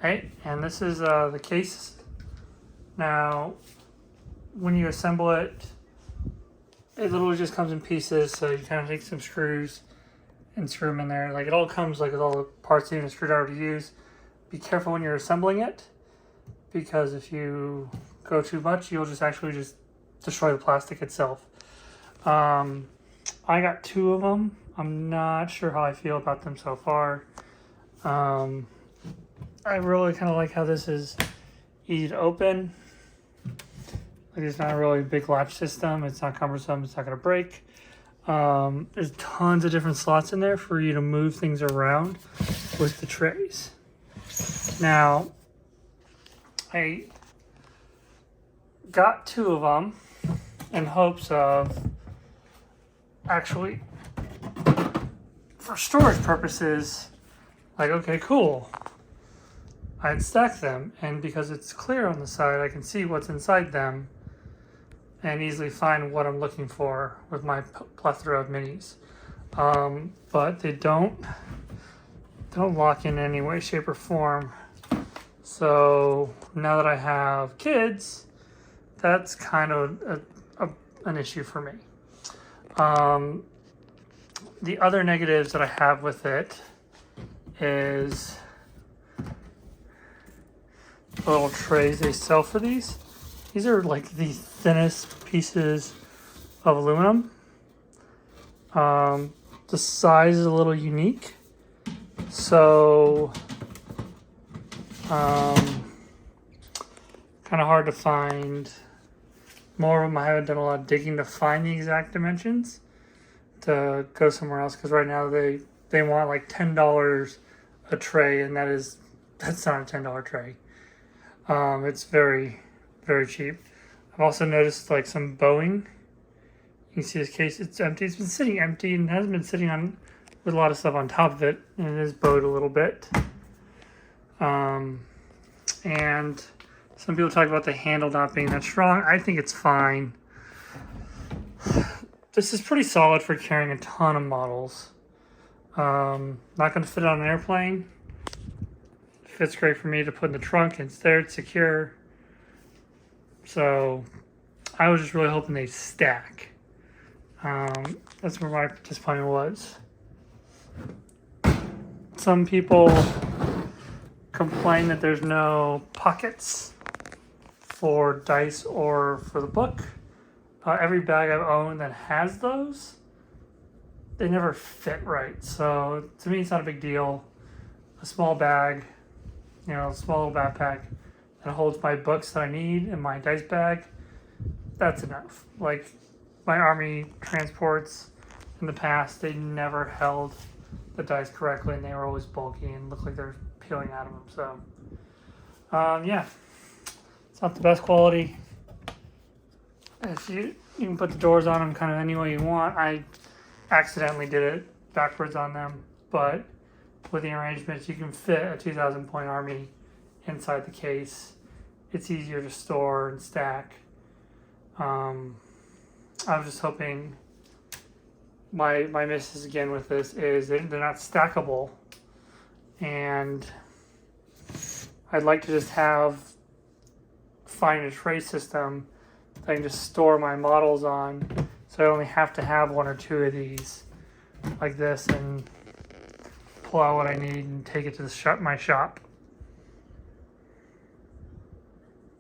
Hey, and this is the case. Now, when you assemble it, it literally just comes in pieces. So you kind of take some screws and screw them in there. Like it all comes like with all the parts you need a screwdriver to use. Be careful when you're assembling it, because if you go too much, you'll just destroy the plastic itself. I got 2 of them. I'm not sure how I feel about them so far. I really kind of like how this is easy to open. Like it's not a really big latch system. It's not cumbersome. It's not going to break. There's tons of different slots in there for you to move things around with the trays. Now, I got 2 of them in hopes of actually, for storage purposes, like, okay, cool. I'd stack them, and because it's clear on the side, I can see what's inside them and easily find what I'm looking for with my plethora of minis. But they don't lock in any way, shape, or form. So now that I have kids, that's kind of an issue for me. The other negatives that I have with it is the little trays they sell for these. These are like the thinnest pieces of aluminum. The size is a little unique. So, kind of hard to find. More of them, I haven't done a lot of digging to find the exact dimensions to go somewhere else, because right now they want like $10 a tray, and that's not a $10 tray. It's very, very cheap. I've also noticed like some bowing. You can see this case, it's empty. It's been sitting empty and hasn't been sitting on with a lot of stuff on top of it, and it is bowed a little bit. And some people talk about the handle not being that strong. I think it's fine. This is pretty solid for carrying a ton of models. Not going to fit on an airplane. Fits great for me to put in the trunk. It's there, it's secure. So I was just really hoping they'd stack. That's where my disappointment was. Some people complain that there's no pockets for dice or for the book. Every bag I've owned that has those, they never fit right. So to me, it's not a big deal. A small bag, a small little backpack that holds my books that I need and my dice bag, that's enough. Like my Army transports in the past, they never held the dice correctly, and they were always bulky and looked like they're peeling out of them. So, yeah, it's not the best quality. If you can put the doors on them kind of any way you want. I accidentally did it backwards on them, but with the arrangements, you can fit a 2,000 point Army inside the case. It's easier to store and stack. I was just hoping. My misses again with this is they're not stackable, and I'd like to just find a tray system that I can just store my models on, so I only have to have 1 or 2 of these like this and pull out what I need and take it to my shop.